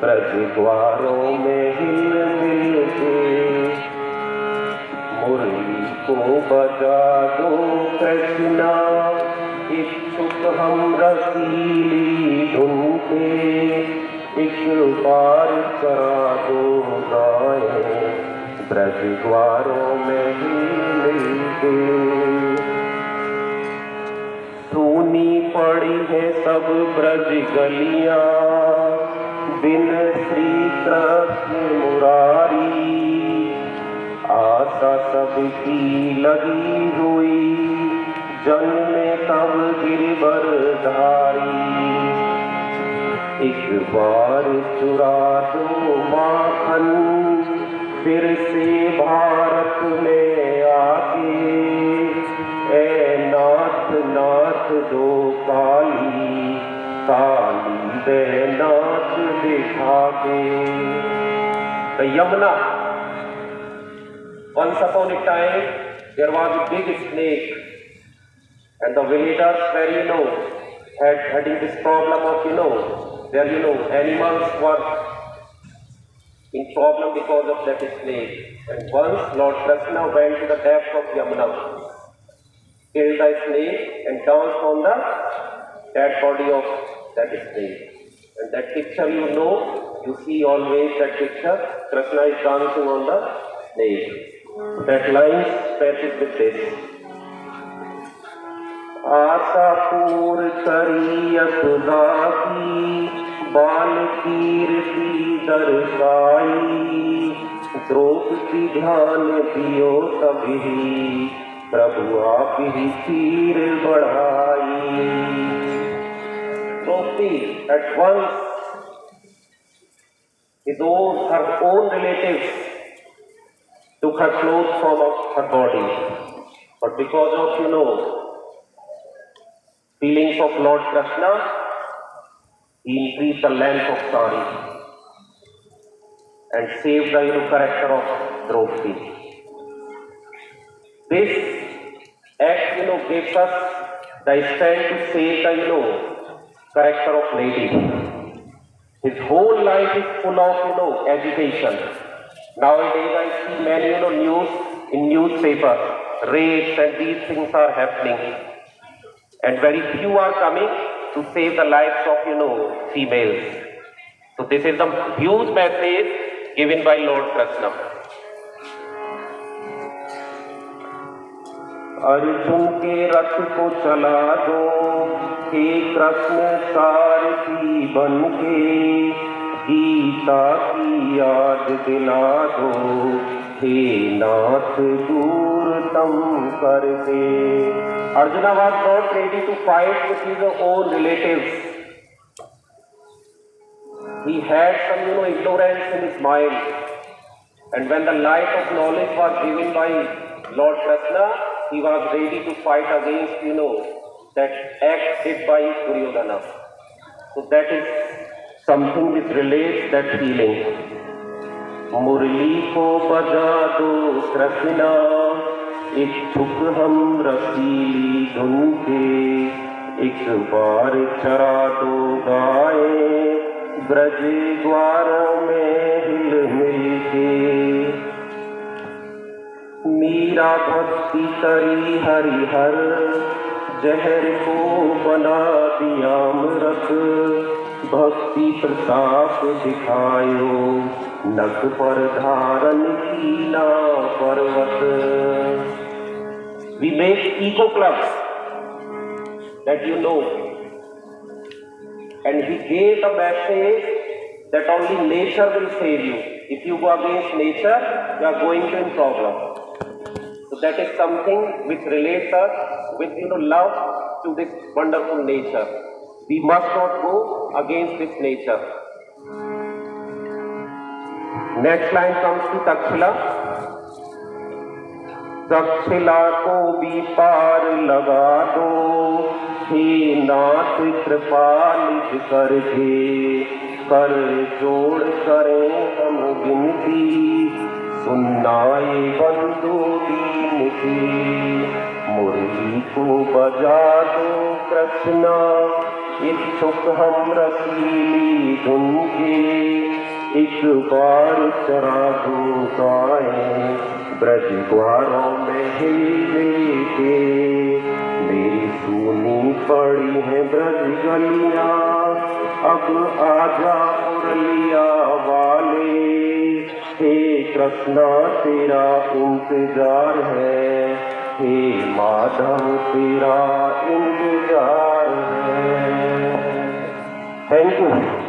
ब्रज द्वारों में हिल मिल के मुरली को बजा दो कृष्णा, इच्छुक हम रसीली धुन के एक बार चरा दो गाएं ब्रज द्वारों में हिल के। सूनी पड़ी है सब ब्रज गलियां बिन श्री कृष्ण मुरारी, आशा सबकी लगी हुई जन्मे तब गिरवरधारी। एक बार चुरा दो माखन फिर से भारत में आके, ए नाथ नाथ दो काली काली दे नाच दिखा के। The Yamuna. Once upon a time, there was a big snake, and the villagers where having this problem of where animals were in problem because of that snake. And once Lord Krishna went to the depth of Yamuna, killed the snake and danced on the dead body of that snake. And that picture you see always that picture, Krishna is dancing on the snake. That line starts with this. आशा पूर करी यशोदा की बाल कीर्ति दर्शाई, द्रौपदी ध्यान दियो तभी प्रभु आप ही चीर बढ़ाई। Draupadi at once her own relatives took her clothes from her body, but because of feelings of Lord Krishna, he increased the length of sari and saved the character of Draupadi. This act gives us the strength to save the character of lady. His whole life is full of agitation. Nowadays I see many news in newspapers, rapes and these things are happening, and very few are coming to save the lives of females. So this is the huge message given by Lord Krishna. Arjun के रथ को चला दो हे कृष्ण सारथी बन के, गीता की याद दिला दो हे नाथ दूर तम करके। Arjuna was not ready to fight with his own relatives. He had some ignorance in his mind, and when the light of knowledge was given by Lord Krishna, he was ready to fight against that act did by Duryodhana. So that is something which relates that feeling. मुरली को बजा दो कृष्णा, इच्छुक हम रसीली धुन के एक बार चरा दो गाए ब्रज द्वार में हिल मिल के। मीरा भक्ति करी हरिहर जहर को बना दिया अमृत, भक्ति प्रताप दिखायो नख पर धारण कीना पर्वत। We make eco clubs that and he gave the message that only nature will save you. If you go against nature, you are going to in problem. So that is something which relates us with love to this wonderful nature. We must not go against this nature. Next line comes to Takshila. Takshashila को भी पार लगा दो हे नाथ कृपा निज करके, कर जोड़ करें हम विनती सुनाए बंधु दीन की। मुरली को बजा दो कृष्णा, इच्छुक हम रसीली धुन के एक बार चरा दूं गाएं ब्रज द्वारों में हिल के। मेरी सूनी पड़ी है ब्रज गलियां, अब आजा मुरलिया वाले। हे कृष्णा तेरा इंतजार है, हे माधव तेरा इंतजार है। Thank you.